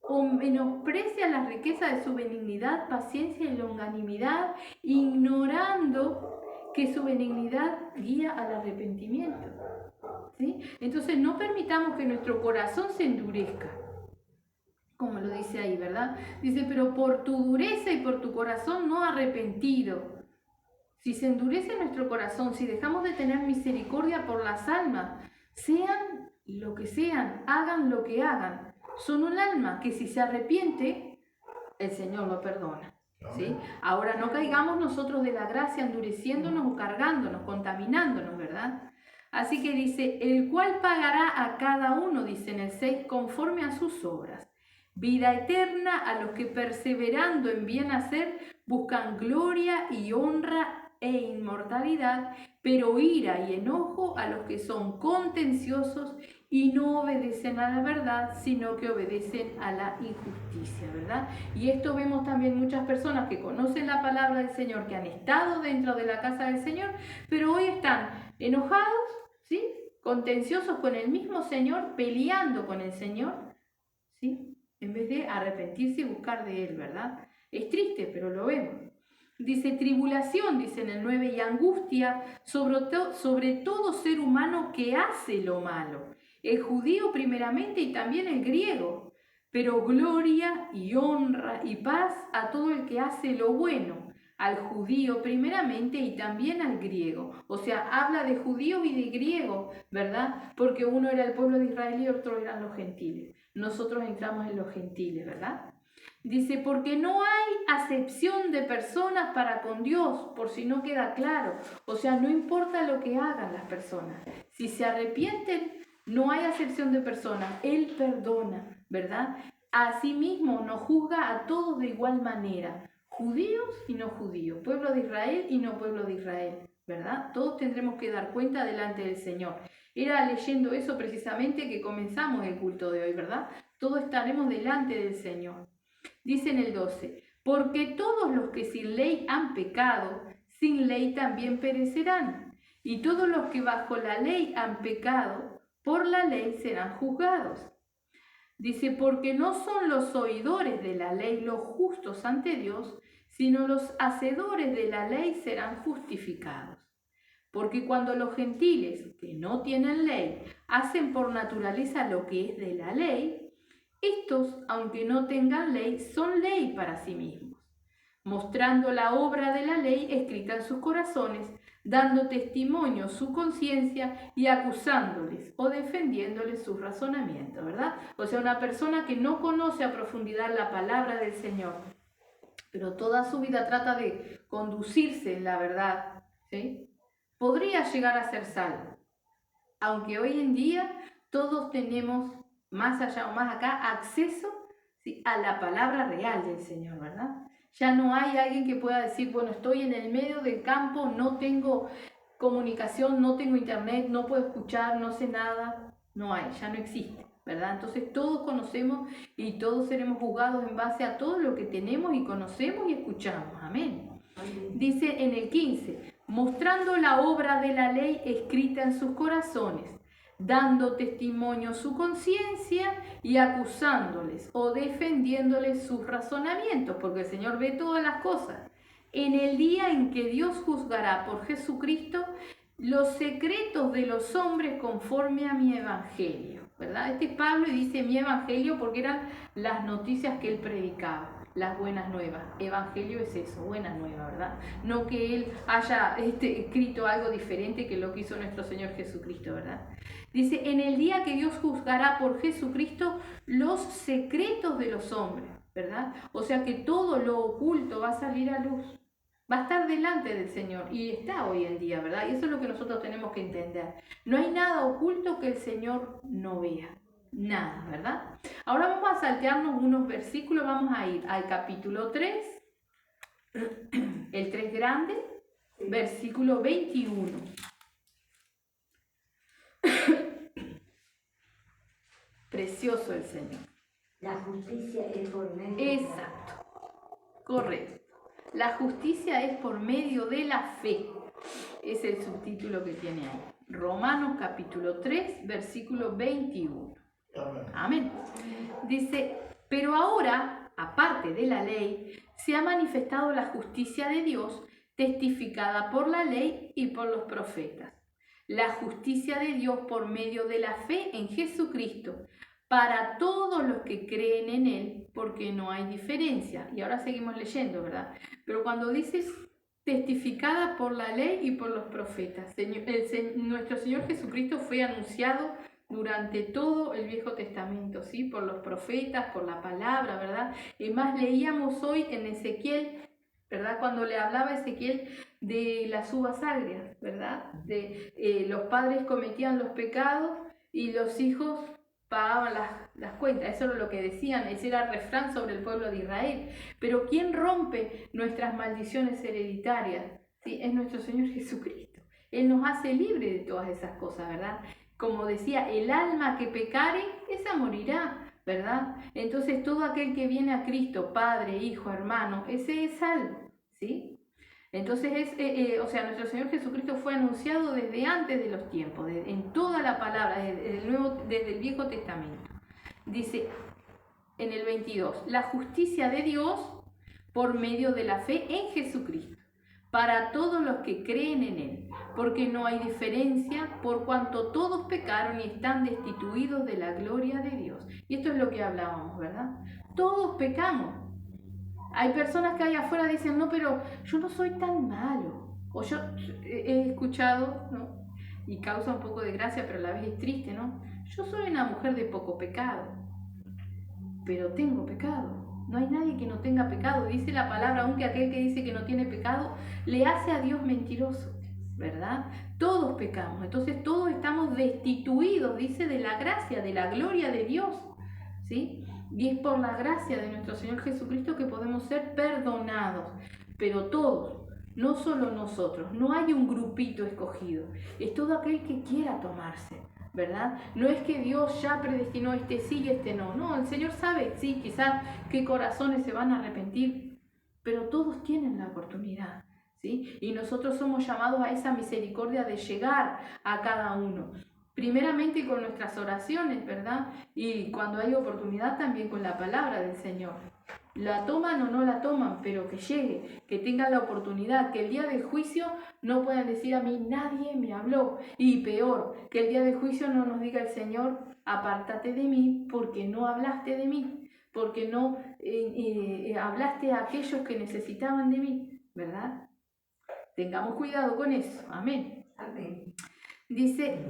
O menosprecia la riqueza de su benignidad, paciencia y longanimidad, ignorando que su benignidad guía al arrepentimiento, ¿sí? Entonces no permitamos que nuestro corazón se endurezca, como lo dice ahí, ¿verdad? Dice, pero por tu dureza y por tu corazón no arrepentido. Si se endurece nuestro corazón, si dejamos de tener misericordia por las almas, sean lo que sean, hagan lo que hagan, son un alma que si se arrepiente, el Señor lo perdona. ¿sí? Ahora no caigamos nosotros de la gracia endureciéndonos o cargándonos, contaminándonos, ¿verdad? Así que dice, el cual pagará a cada uno, dice en el 6, conforme a sus obras. Vida eterna a los que perseverando en bien hacer buscan gloria y honra e inmortalidad, pero ira y enojo a los que son contenciosos y no obedecen a la verdad, sino que obedecen a la injusticia, ¿verdad? Y esto vemos también muchas personas que conocen la palabra del Señor, que han estado dentro de la casa del Señor, pero hoy están enojados, ¿sí? Contenciosos con el mismo Señor, peleando con el Señor, ¿sí? En vez de arrepentirse y buscar de Él, ¿verdad? Es triste, pero lo vemos. Dice tribulación, dice en el 9, y angustia sobre todo ser humano que hace lo malo. El judío primeramente y también el griego. Pero gloria y honra y paz a todo el que hace lo bueno. Al judío primeramente y también al griego. O sea, habla de judíos y de griegos, ¿verdad? Porque uno era el pueblo de Israel y otro eran los gentiles. Nosotros entramos en los gentiles, ¿verdad? Dice, porque no hay acepción de personas para con Dios, por si no queda claro. O sea, no importa lo que hagan las personas. Si se arrepienten, no hay acepción de personas. Él perdona, ¿verdad? Asimismo, nos juzga a todos de igual manera. Judíos y no judíos. Pueblo de Israel y no pueblo de Israel, ¿verdad? Todos tendremos que dar cuenta delante del Señor. Era leyendo eso precisamente que comenzamos el culto de hoy, ¿verdad? Todos estaremos delante del Señor. Dice en el 12, porque todos los que sin ley han pecado, sin ley también perecerán. Y todos los que bajo la ley han pecado, por la ley serán juzgados. Dice, porque no son los oidores de la ley los justos ante Dios, sino los hacedores de la ley serán justificados. Porque cuando los gentiles, que no tienen ley, hacen por naturaleza lo que es de la ley, estos, aunque no tengan ley, son ley para sí mismos, mostrando la obra de la ley escrita en sus corazones, dando testimonio su conciencia y acusándoles o defendiéndoles sus razonamientos, ¿verdad? O sea, una persona que no conoce a profundidad la palabra del Señor, pero toda su vida trata de conducirse en la verdad, ¿sí? Podría llegar a ser salvo, aunque hoy en día todos tenemos más allá o más acá, acceso, ¿sí?, a la palabra real del Señor, ¿verdad? Ya no hay alguien que pueda decir, bueno, estoy en el medio del campo, no tengo comunicación, no tengo internet, no puedo escuchar, no sé nada. No hay, ya no existe, ¿verdad? Entonces todos conocemos y todos seremos juzgados en base a todo lo que tenemos y conocemos y escuchamos. Amén. Dice en el 15, mostrando la obra de la ley escrita en sus corazones, dando testimonio su conciencia y acusándoles o defendiéndoles sus razonamientos, porque el Señor ve todas las cosas. En el día en que Dios juzgará por Jesucristo los secretos de los hombres conforme a mi evangelio, ¿verdad? Este es Pablo y dice mi evangelio porque eran las noticias que él predicaba. Las buenas nuevas. Evangelio es eso, buenas nuevas, ¿verdad? No que él haya escrito algo diferente que lo que hizo nuestro Señor Jesucristo, ¿verdad? Dice, en el día que Dios juzgará por Jesucristo los secretos de los hombres, ¿verdad? O sea que todo lo oculto va a salir a luz, va a estar delante del Señor y está hoy en día, ¿verdad? Y eso es lo que nosotros tenemos que entender. No hay nada oculto que el Señor no vea. Nada, ¿verdad? Ahora vamos a saltearnos unos versículos, vamos a ir al capítulo 3, el 3 grande, versículo 21. Precioso el Señor. La justicia es por medio. Exacto, correcto. La justicia es por medio de la fe. Es el subtítulo que tiene ahí. Romanos capítulo 3, versículo 21. Amén. Dice, pero ahora, aparte de la ley, se ha manifestado la justicia de Dios, testificada por la ley y por los profetas. La justicia de Dios por medio de la fe en Jesucristo, para todos los que creen en Él, porque no hay diferencia. Y ahora seguimos leyendo, ¿verdad? Pero cuando dices testificada por la ley y por los profetas, nuestro Señor Jesucristo fue anunciado durante todo el Viejo Testamento, ¿sí? Por los profetas, por la palabra, ¿verdad? Y más leíamos hoy en Ezequiel, ¿verdad? Cuando le hablaba Ezequiel de las uvas agrias, ¿verdad? Los padres cometían los pecados y los hijos pagaban las cuentas. Eso era lo que decían, ese era el refrán sobre el pueblo de Israel. Pero ¿quién rompe nuestras maldiciones hereditarias? ¿Sí? Es nuestro Señor Jesucristo. Él nos hace libre de todas esas cosas, ¿verdad? Como decía, el alma que pecare, esa morirá, ¿verdad? Entonces todo aquel que viene a Cristo, Padre, Hijo, hermano, ese es salvo, ¿sí? Entonces, nuestro Señor Jesucristo fue anunciado desde antes de los tiempos, en toda la palabra, desde el Viejo Testamento. Dice en el 22, la justicia de Dios por medio de la fe en Jesucristo, para todos los que creen en Él, porque no hay diferencia, por cuanto todos pecaron y están destituidos de la gloria de Dios. Y esto es lo que hablábamos, ¿verdad? Todos pecamos. Hay personas que allá afuera dicen, no, pero yo no soy tan malo. O yo he escuchado, ¿no? Y causa un poco de gracia, pero a la vez es triste, ¿no? Yo soy una mujer de poco pecado, pero tengo pecado. No hay nadie que no tenga pecado. Dice la palabra, aunque aquel que dice que no tiene pecado, le hace a Dios mentiroso, ¿verdad? Todos pecamos, entonces todos estamos destituidos, dice, de la gracia, de la gloria de Dios, ¿sí? Y es por la gracia de nuestro Señor Jesucristo que podemos ser perdonados, pero todos, no solo nosotros, no hay un grupito escogido, es todo aquel que quiera tomarse, ¿verdad? No es que Dios ya predestinó este sí y este no, no, el Señor sabe, sí, quizás qué corazones se van a arrepentir, pero todos tienen la oportunidad, ¿sí? Y nosotros somos llamados a esa misericordia de llegar a cada uno. Primeramente con nuestras oraciones, ¿verdad? Y cuando hay oportunidad también con la palabra del Señor. La toman o no la toman, pero que llegue, que tengan la oportunidad, que el día del juicio no puedan decir a mí, nadie me habló. Y peor, que el día del juicio no nos diga el Señor, apártate de mí porque no hablaste de mí, porque no hablaste a aquellos que necesitaban de mí, ¿verdad? Tengamos cuidado con eso. Amén. Amén. Dice,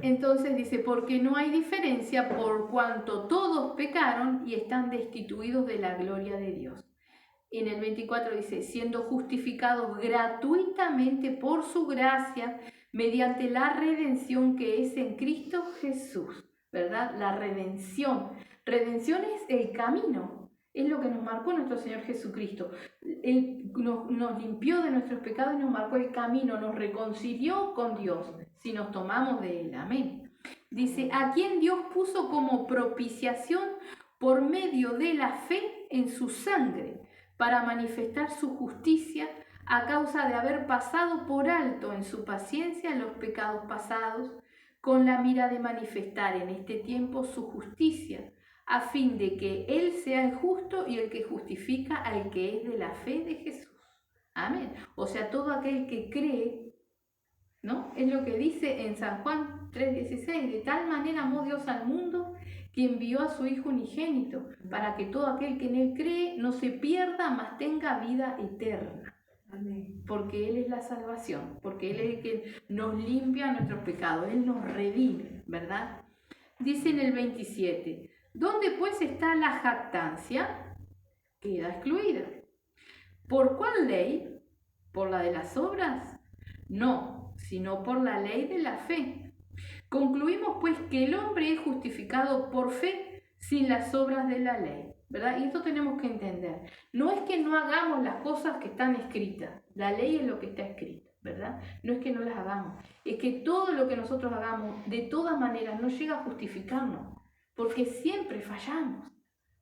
porque no hay diferencia por cuanto todos pecaron y están destituidos de la gloria de Dios. En el 24 dice, siendo justificados gratuitamente por su gracia mediante la redención que es en Cristo Jesús, ¿verdad? La redención. Redención es el camino. Es lo que nos marcó nuestro Señor Jesucristo. Él nos limpió de nuestros pecados y nos marcó el camino, nos reconcilió con Dios, si nos tomamos de Él. Amén. Dice, a quien Dios puso como propiciación por medio de la fe en su sangre, para manifestar su justicia a causa de haber pasado por alto en su paciencia los pecados pasados, con la mira de manifestar en este tiempo su justicia, a fin de que Él sea el justo y el que justifica al que es de la fe de Jesús. Amén. O sea, todo aquel que cree, ¿no? Es lo que dice en San Juan 3:16, de tal manera amó Dios al mundo que envió a su Hijo unigénito, para que todo aquel que en Él cree no se pierda, mas tenga vida eterna. Amén. Porque Él es la salvación, porque Él es el que nos limpia nuestros pecados, Él nos redime, ¿verdad? Dice en el 27, ¿dónde pues está la jactancia? Queda excluida. ¿Por cuál ley? ¿Por la de las obras? No, sino por la ley de la fe. Concluimos pues que el hombre es justificado por fe sin las obras de la ley, ¿verdad? Y esto tenemos que entender. No es que no hagamos las cosas que están escritas, la ley es lo que está escrito, ¿verdad? No es que no las hagamos, es que todo lo que nosotros hagamos de todas maneras no llega a justificarnos, porque siempre fallamos,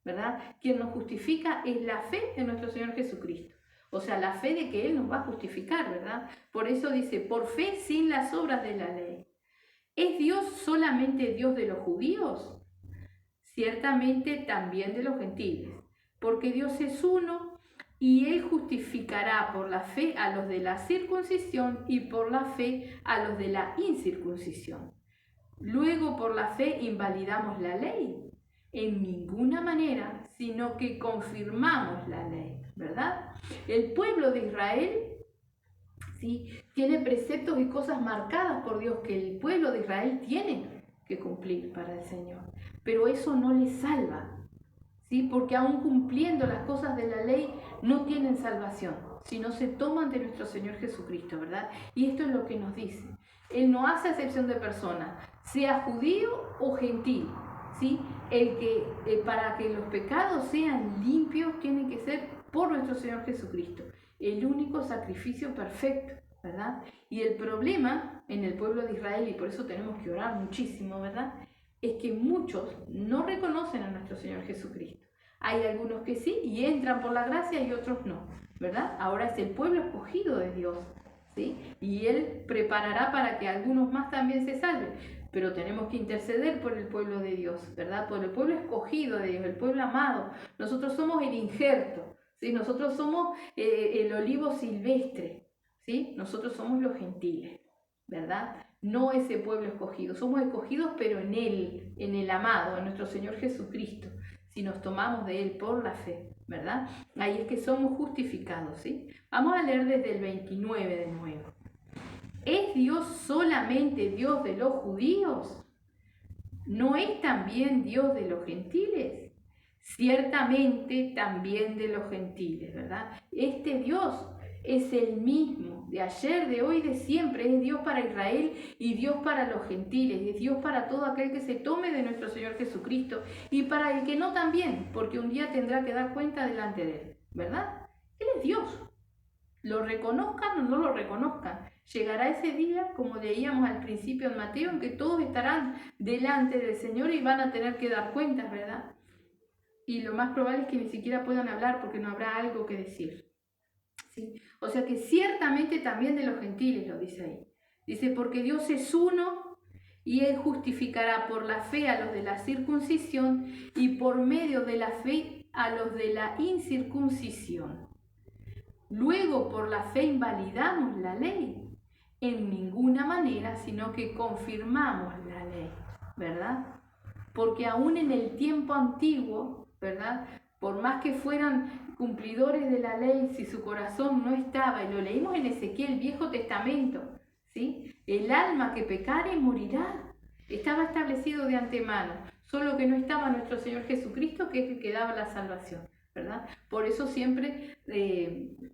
¿verdad? Quien nos justifica es la fe en nuestro Señor Jesucristo. O sea, la fe de que Él nos va a justificar, ¿verdad? Por eso dice, por fe sin las obras de la ley. ¿Es Dios solamente Dios de los judíos? Ciertamente también de los gentiles, porque Dios es uno y Él justificará por la fe a los de la circuncisión y por la fe a los de la incircuncisión. Luego por la fe invalidamos la ley. En ninguna manera, sino que confirmamos la ley, ¿verdad? El pueblo de Israel, ¿sí?, tiene preceptos y cosas marcadas por Dios que el pueblo de Israel tiene que cumplir para el Señor. Pero eso no les salva, ¿sí? Porque aún cumpliendo las cosas de la ley no tienen salvación, sino se toman de nuestro Señor Jesucristo, ¿verdad? Y esto es lo que nos dice. Él no hace acepción de persona, sea judío o gentil, ¿sí? Para que los pecados sean limpios, tiene que ser por nuestro Señor Jesucristo, el único sacrificio perfecto, ¿verdad? Y el problema en el pueblo de Israel, y por eso tenemos que orar muchísimo, ¿verdad?, es que muchos no reconocen a nuestro Señor Jesucristo. Hay algunos que sí y entran por la gracia y otros no, ¿verdad? Ahora es el pueblo escogido de Dios, ¿sí? Y Él preparará para que algunos más también se salven. Pero tenemos que interceder por el pueblo de Dios, ¿verdad? Por el pueblo escogido de Dios, el pueblo amado. Nosotros somos el injerto, ¿sí? Nosotros somos el olivo silvestre, ¿sí? Nosotros somos los gentiles, ¿verdad? No ese pueblo escogido. Somos escogidos, pero en Él, en el amado, en nuestro Señor Jesucristo. Si nos tomamos de Él por la fe, ¿verdad? Ahí es que somos justificados, ¿sí? Vamos a leer desde el 29 de nuevo. ¿Es Dios solamente Dios de los judíos? ¿No es también Dios de los gentiles? Ciertamente también de los gentiles, ¿verdad? Este Dios es el mismo de ayer, de hoy, de siempre. Es Dios para Israel y Dios para los gentiles. Es Dios para todo aquel que se tome de nuestro Señor Jesucristo y para el que no también, porque un día tendrá que dar cuenta delante de Él, ¿verdad? Él es Dios. Lo reconozcan o no lo reconozcan. Llegará ese día, como leíamos al principio en Mateo, en que todos estarán delante del Señor y van a tener que dar cuentas, ¿verdad? Y lo más probable es que ni siquiera puedan hablar porque no habrá algo que decir, ¿sí? O sea que ciertamente también de los gentiles, lo dice ahí. Dice, porque Dios es uno y Él justificará por la fe a los de la circuncisión y por medio de la fe a los de la incircuncisión. Luego por la fe invalidamos la ley. En ninguna manera, sino que confirmamos la ley, ¿verdad? Porque aún en el tiempo antiguo, ¿verdad?, por más que fueran cumplidores de la ley, si su corazón no estaba, y lo leímos en Ezequiel, Viejo Testamento, ¿sí? El alma que pecare morirá. Estaba establecido de antemano, solo que no estaba nuestro Señor Jesucristo, que es el que daba la salvación, ¿verdad? Por eso siempre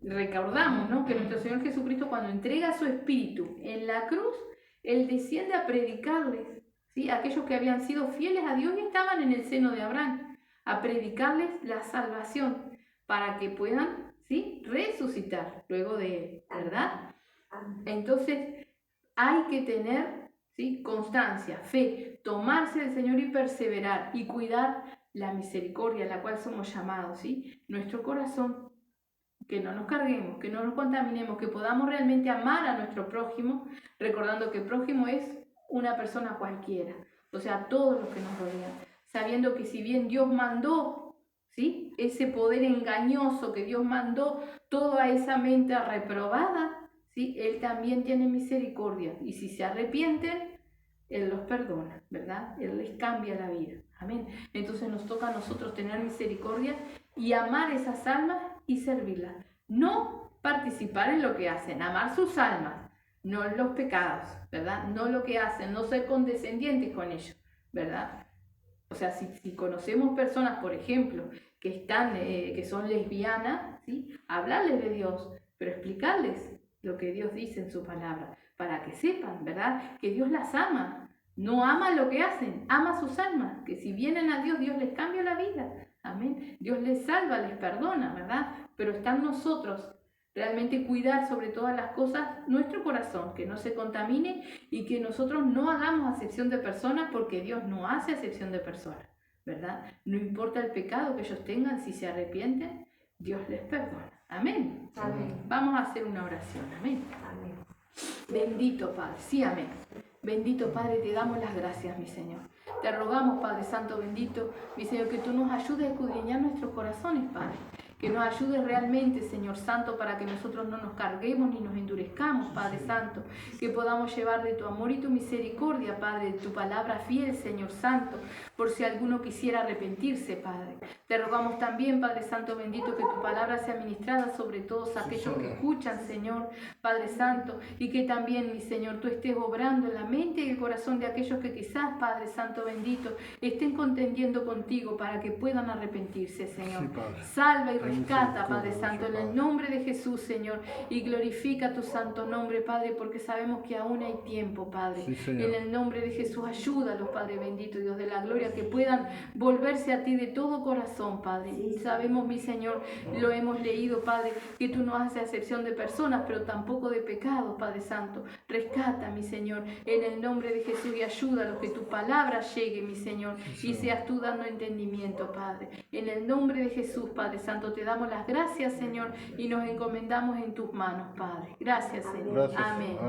recordamos, ¿no?, que nuestro Señor Jesucristo, cuando entrega su espíritu en la cruz, Él desciende a predicarles, ¿sí?, a aquellos que habían sido fieles a Dios y estaban en el seno de Abraham, a predicarles la salvación para que puedan, ¿sí?, resucitar luego de Él, ¿verdad? Entonces hay que tener, ¿sí?, constancia, fe, tomarse del Señor y perseverar y cuidar la misericordia a la cual somos llamados, ¿sí? Nuestro corazón, que no nos carguemos, que no nos contaminemos, que podamos realmente amar a nuestro prójimo, recordando que prójimo es una persona cualquiera, o sea, todos los que nos rodean, sabiendo que si bien Dios mandó, ¿sí?, ese poder engañoso, que Dios mandó toda esa mente reprobada, ¿sí?, Él también tiene misericordia, y si se arrepienten, Él los perdona, ¿verdad? Él les cambia la vida. Amén. Entonces nos toca a nosotros tener misericordia y amar esas almas y servirlas. No participar en lo que hacen, amar sus almas, no los pecados, ¿verdad? No lo que hacen, no ser condescendientes con ellos, ¿verdad? O sea, si conocemos personas, por ejemplo, que son lesbianas, ¿sí?, hablarles de Dios, pero explicarles lo que Dios dice en su palabra, para que sepan, ¿verdad?, que Dios las ama. No ama lo que hacen, ama sus almas, que si vienen a Dios, Dios les cambia la vida. Amén. Dios les salva, les perdona, ¿verdad? Pero está en nosotros realmente cuidar sobre todas las cosas nuestro corazón, que no se contamine y que nosotros no hagamos acepción de personas, porque Dios no hace acepción de personas, ¿verdad? No importa el pecado que ellos tengan, si se arrepienten, Dios les perdona. Amén. Amén. Vamos a hacer una oración. Amén. Amén. Bendito Padre, sí, amén. Bendito Padre, te damos las gracias, mi Señor. Te rogamos, Padre Santo bendito, mi Señor, que tú nos ayudes a escudriñar nuestros corazones, Padre. que nos ayudes realmente, Señor Santo, para que nosotros no nos carguemos ni nos endurezcamos, Padre Santo, que podamos llevar de tu amor y tu misericordia, Padre, de tu palabra fiel, Señor Santo, por si alguno quisiera arrepentirse, Padre. Te rogamos también, Padre Santo bendito, que tu palabra sea ministrada sobre todos aquellos que escuchan, Señor, Padre Santo, y que también, mi Señor, tú estés obrando en la mente y el corazón de aquellos que quizás, Padre Santo bendito, estén contendiendo contigo para que puedan arrepentirse, Señor. Sí, Padre. Salva y Ten rescata, Padre misericordia, Santo, en el Padre. nombre de Jesús, Señor, y glorifica tu santo nombre, Padre, porque sabemos que aún hay tiempo, Padre. Sí, Señor. En el nombre de Jesús, ayúdalos, Padre bendito, Dios de la gloria, que puedan volverse a ti de todo corazón, Padre. Sabemos, mi Señor, lo hemos leído, Padre, que tú no haces acepción de personas, pero tampoco de pecados, Padre Santo. Rescata, mi Señor, en el nombre de Jesús, y ayúdalos, que tu palabra llegue, mi Señor, y seas tú dando entendimiento, Padre. En el nombre de Jesús, Padre Santo, te damos las gracias, Señor, y nos encomendamos en tus manos, Padre. Gracias, Señor. Gracias. Amén.